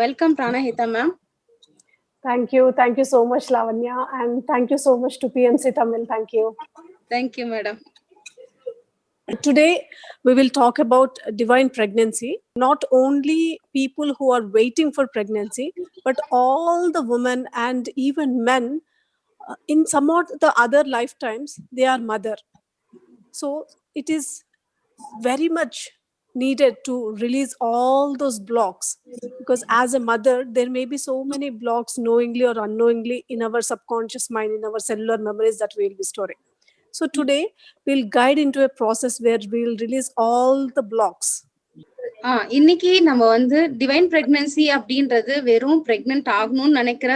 Welcome, Pranahita ma'am. Thank you. Thank you so much, Lavanya. And thank you so much to PMC Tamil. Thank you. Thank you, madam. Today, we will talk about divine pregnancy. Not only people who are waiting for pregnancy, but all the women and even men, in some of the other lifetimes, they are mother. So it is very much needed to release all those blocks, because as a mother there may be so many blocks knowingly or unknowingly in our subconscious mind, in our cellular memories that we will be storing. So today we'll guide into a process where we'll release all the blocks. இன்னைக்கு நம்ம வந்து divine pregnancy அப்படின்றது வெறும் pregnant ஆகணும்னு நினைக்கிற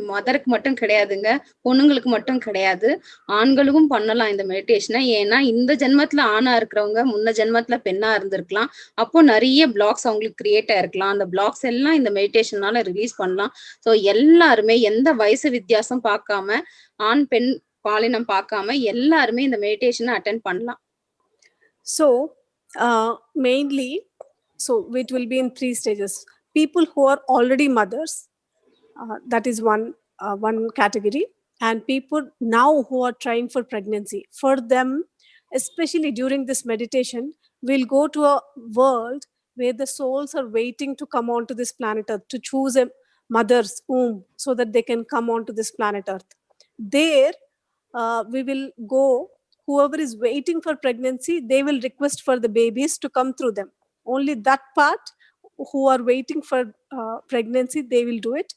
மதருக்கு மட்டும் கிடையாதுங்க, பொண்ணுங்களுக்கு மட்டும் கிடையாது, ஆண்களுக்கும் பண்ணலாம் இந்த மெடிடேஷனை. ஏன்னா இந்த ஜென்மத்துல ஆணா இருக்கிறவங்க முன்ன ஜென்மத்துல பெண்ணா இருந்திருக்கலாம். அப்போ நிறைய பிளாக்ஸ் அவங்களுக்கு கிரியேட் ஆயிருக்கலாம். அந்த பிளாக்ஸ் எல்லாம் இந்த மெடிடேஷனால ரிலீஸ் பண்ணலாம். ஸோ எல்லாருமே எந்த வயசு வித்தியாசம் பார்க்காம, ஆண் பெண் பாலினம் பார்க்காம எல்லாருமே இந்த மெடிடேஷனை அட்டென்ட் பண்ணலாம். So mainly, so it will be in 3 stages. People who are already mothers, that is one category, and people now who are trying for pregnancy. For them, especially during this meditation, we'll go to a world where the souls are waiting to come onto this planet Earth, to choose a mother's womb so that they can come onto this planet Earth. There, we will go. Whoever is waiting for pregnancy, they will request for the babies to come through them. Only that part, who are waiting for pregnancy, they will do it.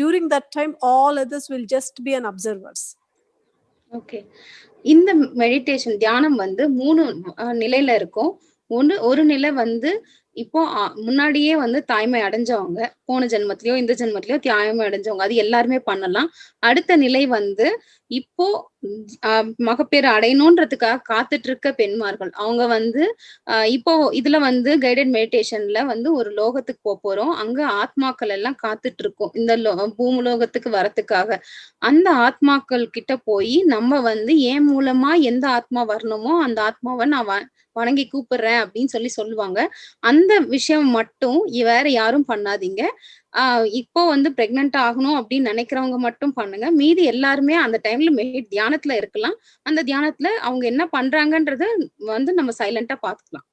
During that time, all others will just be an observers. Okay. இந்த meditation தியானம் வந்து 3 நிலையில இருக்கும். ஒரு நிலை வந்து இப்போ முன்னாடியே வந்து தாய்மை அடைஞ்சவங்க, போன ஜென்மத்திலயோ இந்த ஜென்மத்திலயோ தாய்மை அடைஞ்சவங்க, அது எல்லாருமே பண்ணலாம். அடுத்த நிலை வந்து இப்போ மகப்பேறு அடையணும்ன்றதுக்காக காத்துட்டு இருக்க பெண்மார்கள், அவங்க வந்து இப்போ இதுல வந்து கைடட் மெடிடேஷன்ல வந்து ஒரு லோகத்துக்கு போறோம். அங்க ஆத்மாக்கள் எல்லாம் காத்துட்டு இருக்கோம் இந்த பூமுலோகத்துக்கு வரத்துக்காக. அந்த ஆத்மாக்கள் கிட்ட போய் நம்ம வந்து என் மூலமா எந்த ஆத்மா வரணுமோ அந்த ஆத்மாவை நான் வணங்கி கூப்பிடுறேன் அப்படின்னு சொல்லுவாங்க. அந்த விஷயம் மட்டும் வேற யாரும் பண்ணாதீங்க. இப்போ வந்து பிரெக்னென்ட் ஆகணும் அப்படின்னு நினைக்கிறவங்க மட்டும் பண்ணுங்க. மீதி எல்லாருமே அந்த டைம்ல தியானத்துல இருக்கலாம். அந்த தியானத்துல அவங்க என்ன பண்றாங்கன்றத வந்து நம்ம சைலண்டா பாத்துக்கலாம்.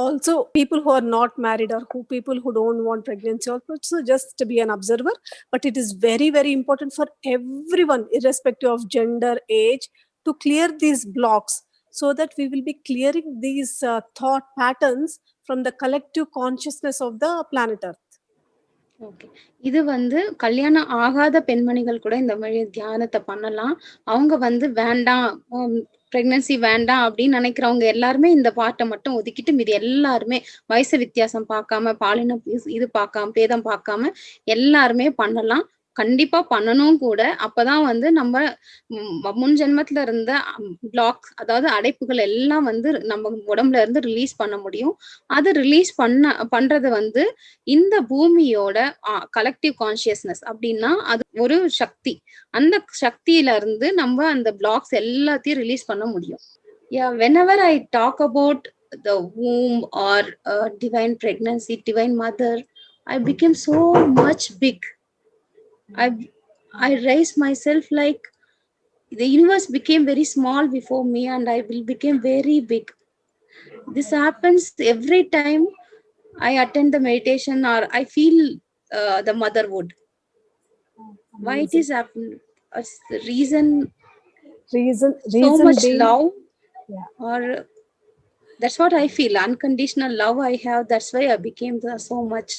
Also, people who are not married or people who don't want pregnancy also just to be an observer. But it is very, very important for everyone, irrespective of gender, age, to clear these blocks, so that we will be clearing these thought patterns from the collective consciousness of the planet Earth. Okay. இது வந்து கல்யாணம் ஆகாத பெண்மணிகள் கூட இந்த மாதிரி தியானத்தை பண்ணலாம். அவங்க வந்து வேண்டாம், பிரெக்னன்சி வேண்டாம் அப்படின்னு நினைக்கிறவங்க எல்லாருமே இந்த பாட்டை மட்டும் ஒதுக்கிட்டு மீது எல்லாருமே வயசு வித்தியாசம் பார்க்காம, பாலினம் இது பார்க்காம, பேதம் பார்க்காம எல்லாருமே பண்ணலாம். கண்டிப்பா பண்ணணும் கூட. அப்பதான் வந்து நம்ம முன் ஜென்மத்துல இருந்த பிளாக், அதாவது அடைப்புகள் எல்லாம் வந்து நம்ம உடம்புல இருந்து ரிலீஸ் பண்ண முடியும். அது ரிலீஸ் பண்றது வந்து இந்த பூமியோட கலெக்டிவ் கான்சியஸ்னஸ் அப்படின்னா அது ஒரு சக்தி. அந்த சக்தியில இருந்து நம்ம அந்த பிளாக்ஸ் எல்லாத்தையும் ரிலீஸ் பண்ண முடியும். Whenever I talk about the womb or divine pregnancy, divine mother, I became so much big. I raised myself like the universe became very small before me and I will become very big. This happens every time I attend the meditation or I feel the motherhood. Why it is happening? The reason so much being, love, or that's what I feel. Unconditional love I have. That's why I became so much.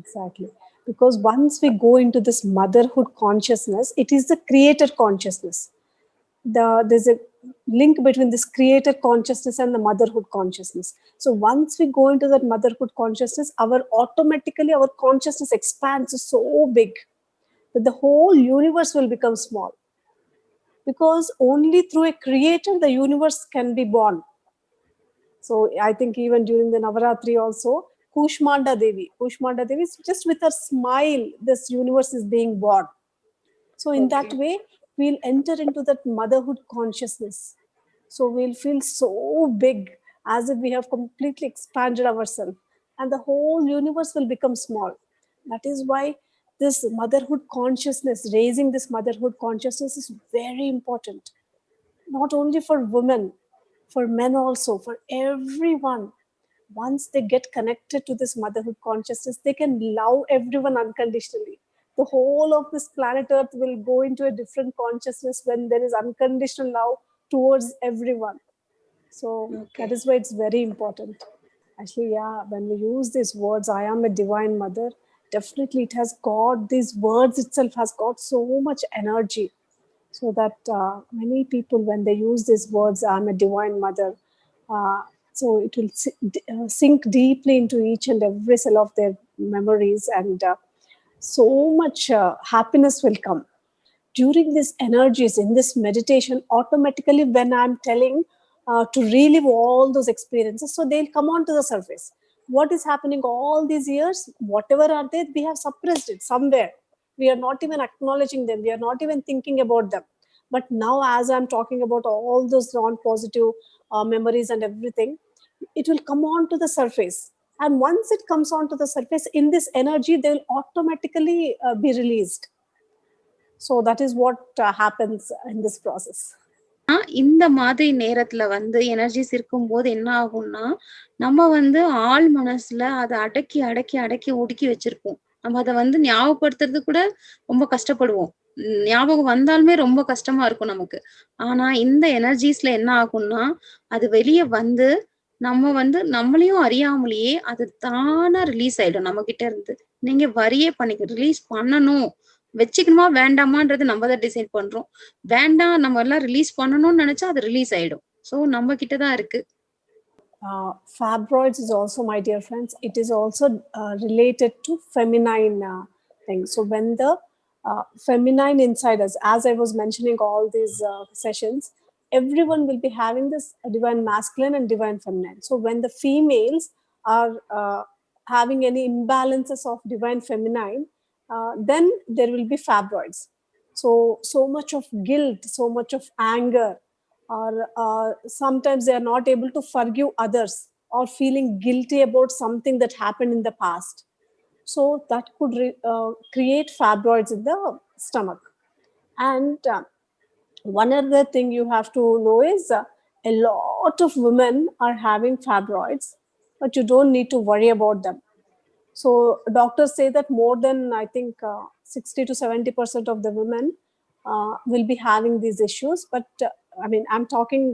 Exactly. Because once we go into this motherhood consciousness, it is the creator consciousness. There's a link between this creator consciousness and the motherhood consciousness. So once we go into that motherhood consciousness, automatically our consciousness expands so big that the whole universe will become small. Because only through a creator the universe can be born. So I think even during the Navaratri also, Kushmanda Devi, just with her smile, this universe is being born. So in that way, we'll enter into that motherhood consciousness. So we'll feel so big, as if we have completely expanded ourselves. and the whole universe will become small. That is why this motherhood consciousness, raising this motherhood consciousness is very important, not only for women, for men also, for everyone. Once they get connected to this motherhood consciousness, they can love everyone unconditionally. The whole of this planet Earth will go into a different consciousness when there is unconditional love towards everyone. So that Okay. is why it's very important. Actually, yeah, when we use these words, I am a divine mother, definitely it has got, these words itself has got so much energy. So that many people, when they use these words, I'm a divine mother, so it will sink deeply into each and every cell of their memories, and so much happiness will come during these energies in this meditation. Automatically, when I'm telling to relive all those experiences, so they'll come on to the surface. What is happening all these years, whatever are they, we have suppressed it somewhere. We are not even acknowledging them, we are not even thinking about them. But now, as I'm talking about all those non-positive memories and everything, it will come on to the surface. And once it comes on to the surface in this energy, they will automatically be released. So that is what happens in this process. இந்த மாதிரி நேரத்துல வந்து energies இருக்கும்போது என்ன ஆகும்னா, நம்ம வந்து ஆழ் மனசுல அத அடக்கி, அடக்கி, அடக்கி ஒடுக்கி வச்சிருப்போம். நம்ம அத வந்து ஞாபகப்படுத்துறதுக்கு கூட ரொம்ப கஷ்டப்படுவோம். ஞாபகம் வந்தாலுமே ரொம்ப கஷ்டமா இருக்கும் நமக்கு. ஆனா இந்த எனர்ஜிஸ்ல என்ன ஆகும்னா, அது வெளிய வந்து, நம்ம வந்து நம்மளையும் அறியாமலேயே அது தானா ரிலீஸ் ஆயிடும் நம்மகிட்ட இருந்து. நீங்க வரியே ரிலீஸ் பண்ணணும். வச்சுக்கணுமா வேண்டாமான்றது நம்ம தான் டிசைட் பண்றோம். வேண்டாம் நம்ம எல்லாம் ரிலீஸ் பண்ணணும்னு நினைச்சா அது ரிலீஸ் ஆயிடும். சோ நம்ம கிட்ட தான் இருக்கு. Fibroids is also, my dear friends, it is also related to feminine things. So when the feminine inside us, as I was mentioning all these sessions, everyone will be having this divine masculine and divine feminine. So when the females are having any imbalances of divine feminine, then there will be fibroids. So much of guilt, so much of anger, or sometimes they are not able to forgive others, or feeling guilty about something that happened in the past. So that could create fibroids in the stomach. And one other thing you have to know is a lot of women are having fibroids, but you don't need to worry about them. So doctors say that more than, I think, 60 to 70% of the women will be having these issues. But I mean, I'm talking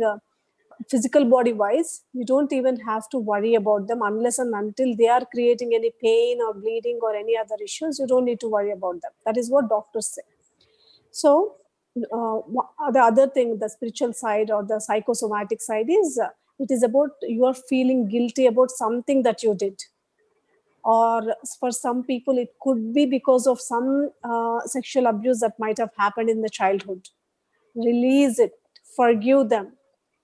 physical body wise, you don't even have to worry about them unless and until they are creating any pain or bleeding or any other issues. You don't need to worry about them. That is what doctors say. So the other thing, the spiritual side or the psychosomatic side, is it is about you are feeling guilty about something that you did, or for some people it could be because of some sexual abuse that might have happened in the childhood. Release it, forgive them,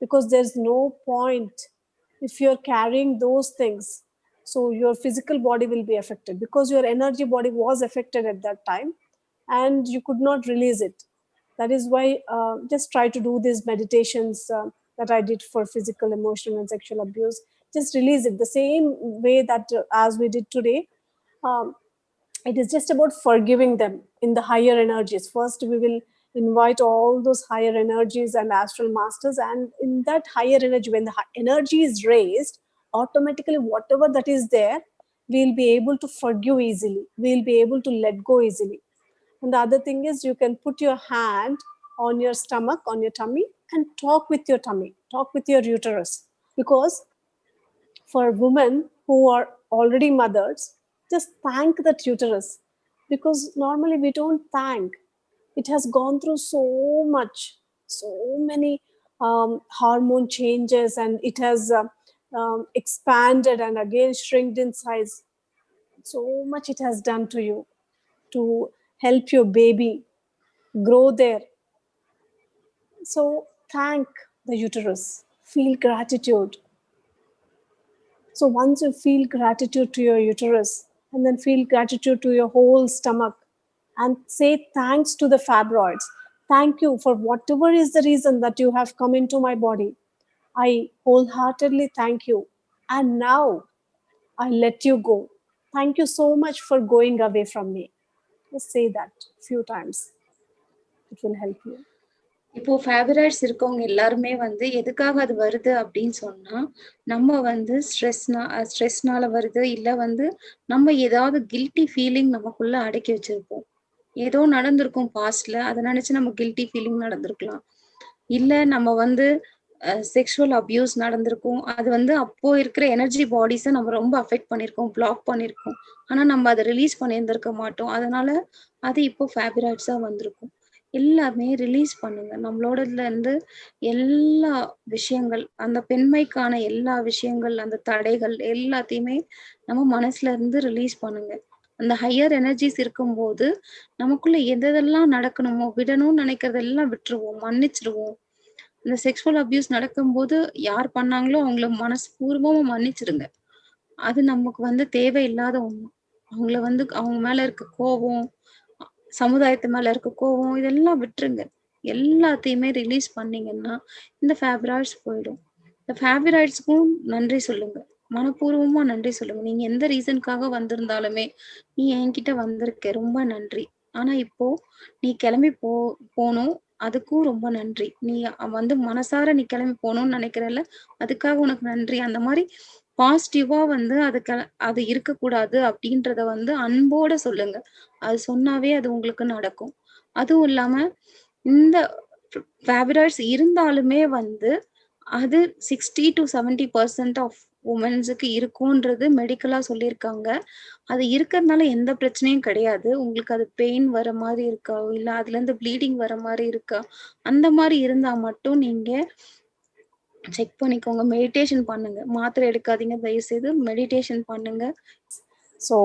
because there's no point if you're carrying those things. So your physical body will be affected because your energy body was affected at that time and you could not release it. That is why just try to do these meditations that I did for physical, emotional, and sexual abuse. Just release it the same way that as we did today. Um, it is just about forgiving them in the higher energies. First, we will invite all those higher energies and astral masters, and in that higher energy, when the energy is raised, automatically whatever that is there, we'll be able to forgive easily, we'll be able to let go easily. And the other thing is, you can put your hand on your stomach, on your tummy, and talk with your tummy, talk with your uterus. Because for women who are already mothers, just thank that uterus, because normally we don't thank. It has gone through so much, so many hormone changes, and it has expanded and again shrinked in size. So much it has done to you to help your baby grow there. So thank the uterus, feel gratitude. So once you feel gratitude to your uterus, and then feel gratitude to your whole stomach, and say thanks to the fibroids. Thank you for whatever is the reason that you have come into my body. I wholeheartedly thank you. And now I let you go. Thank you so much for going away from me. Just say that few times. It will help you. இப்போ favourites இருக்கவங்க எல்லாருமே வந்து எதுக்காக அது வருது அப்படின்னு சொன்னா, நம்ம வந்து ஸ்ட்ரெஸ்னால வருது. இல்ல வந்து நம்ம ஏதாவது கில்ட்டி ஃபீலிங் நமக்குள்ள அடக்கி வச்சிருப்போம். ஏதோ நடந்திருக்கும் பாஸ்ட்ல. அத நினைச்சு நம்ம கில்ட்டி ஃபீலிங் நடந்திருக்கலாம். இல்ல நம்ம வந்து செக்ஷுவல் அபியூஸ் நடந்திருக்கும். அது வந்து அப்போ இருக்கிற எனர்ஜி பாடிஸ நம்ம ரொம்ப அஃபெக்ட் பண்ணியிருக்கோம், பிளாக் பண்ணியிருக்கோம். ஆனா நம்ம அத ரிலீஸ் பண்ணியிருந்திருக்க மாட்டோம். அதனால அது இப்போ ஃபேவரைட்ஸா வந்திருக்கும். எல்லாமே ரிலீஸ் பண்ணுங்க. நம்மளோடதுல இருந்து எல்லா விஷயங்கள், அந்த பெண்மைக்கான எல்லா விஷயங்கள், அந்த தடைகள் எல்லாத்தையுமே நம்ம மனசுல இருந்து ரிலீஸ் பண்ணுங்க. அந்த ஹையர் எனர்ஜிஸ் இருக்கும்போது, நமக்குள்ள எதெல்லாம் நடக்கணுமோ, விடணும்னு நினைக்கிறதெல்லாம் விட்டுருவோம், மன்னிச்சுருவோம். இந்த செக்ஷுவல் அபியூஸ் நடக்கும்போது, யார் பண்ணாங்களோ அவங்கள மனஸ்பூர்வமா மன்னிச்சுருங்க. அது நமக்கு வந்து தேவையில்லாத ஒண்ணு. அவங்கள வந்து அவங்க மேல இருக்க கோவம், சமுதாயத்து மேல இருக்க கோவம் இதெல்லாம் விட்டுருங்க. எல்லாத்தையுமே ரிலீஸ் பண்ணீங்கன்னா, இந்த ஃபேவராய்ட்ஸ் போயிடும். இந்த ஃபேவராய்ட்ஸ்க்கும் நன்றி சொல்லுங்க. மனப்பூர்வமா நன்றி சொல்லுங்க. நீங்க எந்த ரீசனுக்காக வந்திருந்தாலுமே, "நீ என்கிட்ட வந்திருக்க. ரொம்ப நன்றி. ஆனா இப்போ நீ கிளம்பி போணும். அதுக்கும் ரொம்ப நன்றி. நீ வந்து மனசார நீ கிளம்பி போணும்னு நினைக்கிறல்ல, அதுக்காக உனக்கு நன்றி." அந்த மாரி பாசிட்டிவா வந்து அது இருக்கக்கூடாது அப்படின்றத வந்து அன்போட சொல்லுங்க. அது சொன்னாவே அது உங்களுக்கு நடக்கும். அதுவும் இல்லாம இந்த ஃபேவரைட்ஸ் இருந்தாலுமே வந்து அது 60-70% ஆஃப் வுமன்ஸுக்கு இருக்கும்ன்றது மெடிக்கலா சொல்லியிருக்காங்க. அது இருக்கிறதுனால எந்த பிரச்சனையும் கிடையாது. உங்களுக்கு அது பெயின் வர மாரி இருக்கா? இல்ல அதுலேருந்து ப்ளீடிங் வர மாரி இருக்கா? அந்த மாரி இருந்தா மட்டும் நீங்க செக் பண்ணிக்கோங்க. மெடிடேஷன் பண்ணுங்க. மாத்திரை எடுக்காதீங்க தயவுசெய்து. மெடிடேஷன் பண்ணுங்க. So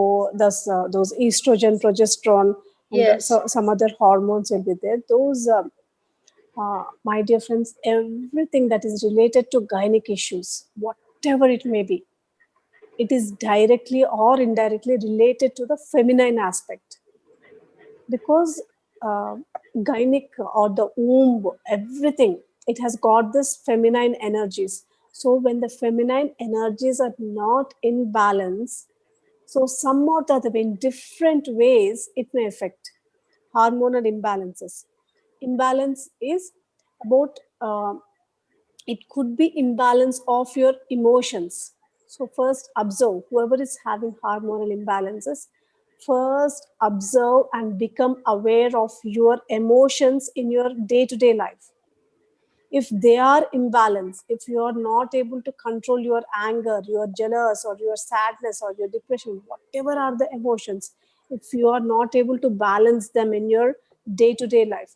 those estrogen, progesterone, and Yes. some other hormones will be there. Those, my dear friends, everything that is related to gynec issues, whatever it may be, it is directly or indirectly related to the feminine aspect. Because gynec or the womb, everything, it has got this feminine energies. So when the feminine energies are not in balance, so some or the other, in different ways, it may affect hormonal imbalances. Imbalance is about, it could be imbalance of your emotions. So first observe, whoever is having hormonal imbalances, first observe and become aware of your emotions in your day-to-day life. If they are imbalanced, if you are not able to control your anger, your jealous, or your sadness, or your depression, whatever are the emotions, if you are not able to balance them in your day-to-day life,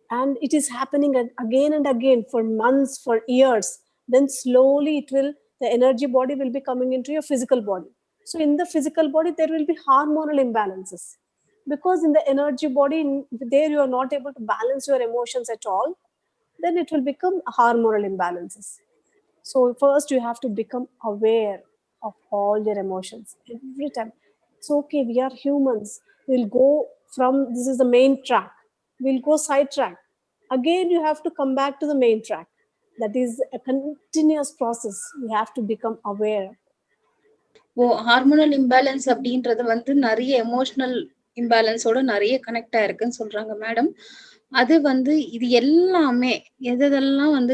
and it is happening again and again for months, for years, then slowly the energy body will be coming into your physical body. So in the physical body there will be hormonal imbalances, because in the energy body, there you are not able to balance your emotions at all, then it will become hormonal imbalances. So first you have to become aware of all your emotions every time. It's okay, we are humans. We'll go from, this is the main track. We'll go sidetrack. Again, you have to come back to the main track. That is a continuous process. We have to become aware. Hormonal imbalance அப்படின்றது வந்து நிறைய emotional இம்பேலன்ஸோட நிறைய connect ஆயிருக்குன்னு சொல்றாங்க madam. அது வந்து இது எல்லாமே எதெல்லாம் வந்து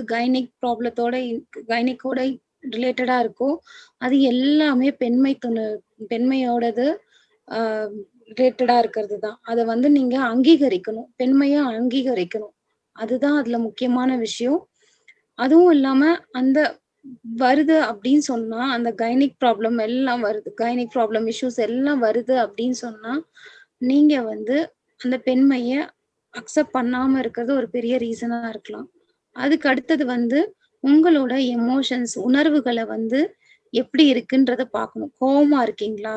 கைனிக்கோட ரிலேட்டடா இருக்கோ அது எல்லாமே பெண்மையோடது ரிலேட்டடா இருக்கிறது தான். அதை வந்து நீங்க அங்கீகரிக்கணும், பெண்மையா அங்கீகரிக்கணும். அதுதான் அதுல முக்கியமான விஷயம். அதுவும் இல்லாம அந்த வருது அப்படின்னு சொன்னா, அந்த கைனிக் ப்ராப்ளம் எல்லாம் வருது. கைனிக் ப்ராப்ளம் இஷ்யூஸ் எல்லாம் வருது அப்படின்னு சொன்னா, நீங்க வந்து அந்த பெண்மைய அக்செப்ட் பண்ணாம இருக்கிறது ஒரு பெரிய ரீசனா இருக்கலாம். அதுக்கு அடுத்தது வந்து உங்களோட எமோஷன்ஸ், உணர்வுகள வந்து எப்படி இருக்குன்றத பார்க்கணும். கோவமா இருக்கீங்களா?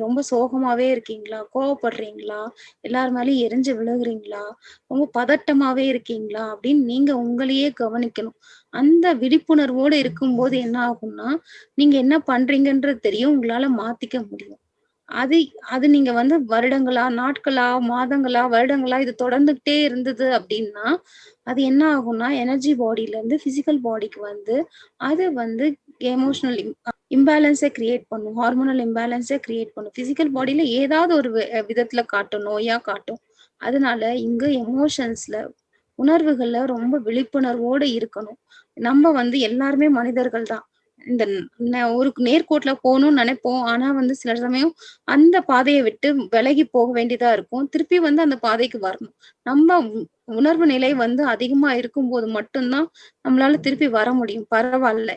ரொம்ப சோகமாவே இருக்கீங்களா? கோவப்படுறீங்களா? எல்லார் மேலயும் எரிஞ்சு விழுகுறீங்களா? ரொம்ப பதட்டமாவே இருக்கீங்களா? அப்படின்னு நீங்க உங்களையே கவனிக்கணும். அந்த விழிப்புணர்வோட இருக்கும்போது என்ன ஆகும்னா, நீங்க என்ன பண்றீங்கன்றது தெரியும். உங்களால மாத்திக்க முடியும். அது அது நீங்க வந்து வருடங்களா, நாட்களா, மாதங்களா, வருடங்களா இது தொடர்ந்துகிட்டே இருந்தது அப்டின்னா, அது என்ன ஆகும்னா, எனர்ஜி பாடிலருந்து பிசிக்கல் பாடிக்கு வந்து, அது வந்து எமோஷனல் இம்பேலன்ஸ கிரியேட் பண்ணும். ஹார்மோனல் இம்பேலன்ஸ கிரியேட் பண்ணும். பிசிக்கல் பாடில ஏதாவது ஒரு விதத்துல காட்டும். நோயா காட்டும். அதனால இங்க எமோஷன்ஸ்ல, உணர்வுகள்ல ரொம்ப விழிப்புணர்வோட இருக்கணும். நம்ம வந்து எல்லாருமே மனிதர்கள் தான். இந்த ஒரு நேர்கோட்ல போணும்னு நெனைப்போம். ஆனா வந்து சில சமயம் அந்த பாதைய விட்டு விலகி போக வேண்டியதா இருக்கும். திருப்பி வந்து அந்த பாதைக்கு வரணும். நம்ம உணர்வு நிலை வந்து அதிகமா இருக்கும்போது மட்டும் தான் நம்மளால திருப்பி வர முடியும். பரவால்ல.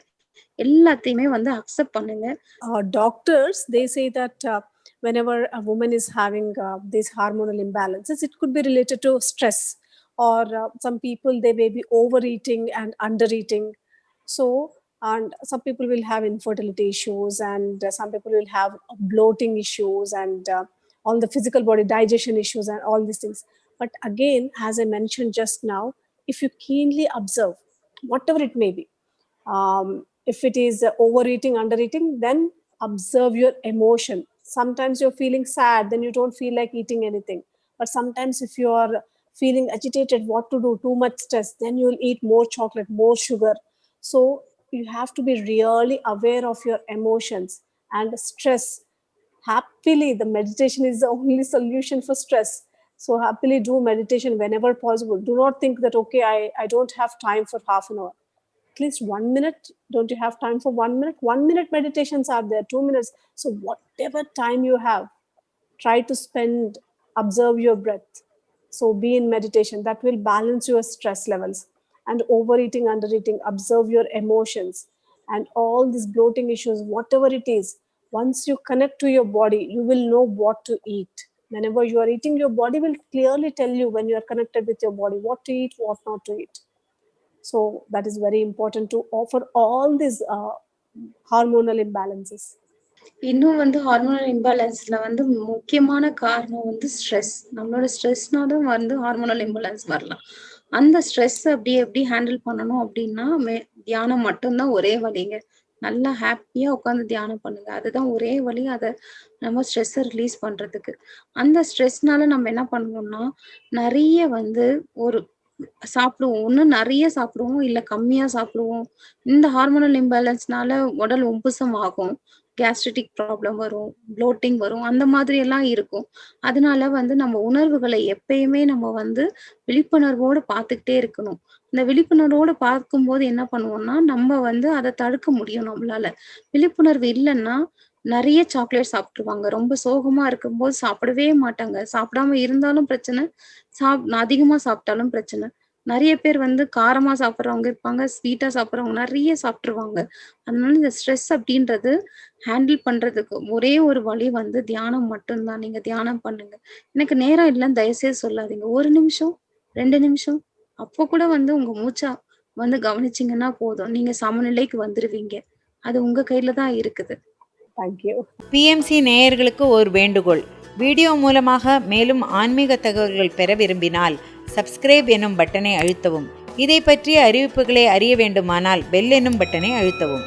எல்லாத்தையுமே வந்து அக்செப்ட் பண்ணுங்க. Doctors, they say that whenever a woman is having these hormonal imbalances, it could be related to stress, or some people they may be overeating and undereating. So, and some people will have infertility issues, and some people will have bloating issues, and all the physical body digestion issues, and all these things. But again, as I mentioned just now, if you keenly observe, whatever it may be, if it is overeating, undereating, then observe your emotion. Sometimes you're feeling sad, then you don't feel like eating anything. But sometimes if you are feeling agitated, what to do, too much stress, then you'll eat more chocolate, more sugar. So you have to be really aware of your emotions and stress. Happily, the meditation is the only solution for stress. So happily do meditation whenever possible. Do not think that, okay, I don't have time for half an hour. At least 1 minute. Don't you have time for 1 minute? 1 minute meditations are there, 2 minutes. So whatever time you have, try to spend, observe your breath. So be in meditation. That will balance your stress levels. And overeating, undereating, observe your emotions. And all these bloating issues, whatever it is, once you connect to your body, you will know what to eat. Whenever you are eating, your body will clearly tell you, when you are connected with your body, what to eat, what not to eat. So that is very important to offer all these hormonal imbalances. இன்னும் வந்து hormonal இம்பேலன்ஸ்ல வந்து முக்கியமான காரணம் வந்து stress. நம்மளோட ஸ்ட்ரெஸ்னால தான் வந்து hormonal imbalance வரலாம். அந்த ஸ்ட்ரெஸ் எப்படி ஹேண்டில் பண்ணணும் அப்டின்னா, தியானம் மட்டும் தான் ஒரே வழிங்க. நல்லா ஹேப்பியா உட்காந்து தியானம் பண்ணுங்க. அதுதான் ஒரே வழி. அத நம்ம ஸ்ட்ரெஸ்ஸ ரிலீஸ் பண்றதுக்கு. அந்த ஸ்ட்ரெஸ்னால நம்ம என்ன பண்ணுவோம்னா, நெறைய வந்து ஒரு சாப்பிடுவோம். ஒண்ணு நெறைய சாப்பிடுவோம், இல்ல கம்மியா சாப்பிடுவோம். இந்த ஹார்மோனல் இம்பேலன்ஸ்னால உடல் உப்புசம் ஆகும். கேஸ்ட்ரிடிக் ப்ராப்ளம் வரும், ப்ளோட்டிங் வரும். அந்த மாதிரி எல்லாம் இருக்கும். அதனால வந்து நம்ம உணர்வுகள எப்பயுமே நம்ம வந்து விழிப்புணர்வோட பார்த்துக்கிட்டே இருக்கணும். இந்த விழிப்புணர்வோட பார்க்கும்போது என்ன பண்ணுவோம்னா, நம்ம வந்து அத தடுக்க முடியும் நம்மளால. விழிப்புணர்வு இல்லன்னா, நெறைய சாக்லேட் சாப்ட்டுருவாங்க. ரொம்ப சோகமா இருக்கும்போது சாப்பிடவே மாட்டாங்க. சாப்பிடாம இருந்தாலும் பிரச்சனை, அதிகமா சாப்பிட்டாலும் பிரச்சனை. நெறைய பேர் வந்து காரமா சாப்பிடுறவங்க இருப்பாங்க, ஸ்வீட்டா சாப்பிடுறவங்க நெறைய சாப்ட்டுருவாங்க. அதனால இந்த ஸ்ட்ரெஸ் அப்டின்றது ஹேண்டில் பண்றதுக்கு ஒரே ஒரு வழி வந்து தியானம் மட்டும் தான். நீங்க தியானம் பண்ணுங்க. எனக்கு நேரம் இல்லன்னு தயவுசெய்து சொல்லாதீங்க. 1 நிமிஷம், 2 நிமிஷம், அப்போ கூட வந்து உங்க மூச்ச வந்து கவனிச்சீங்கன்னா போதும். நீங்க சமநிலைக்கு வந்துருவீங்க. அது உங்க கையில தான் இருக்குது. Thank you. பிஎம்சி நேயர்களுக்கு ஒரு வேண்டுகோள். வீடியோ மூலமாக மேலும் ஆன்மீக தகவல்கள் பெற விரும்பினால் சப்ஸ்கிரைப் எனும் பட்டனை அழுத்தவும். இதை பற்றிய அறிவிப்புகளை அறிய வேண்டுமானால் பெல் எனும் பட்டனை அழுத்தவும்.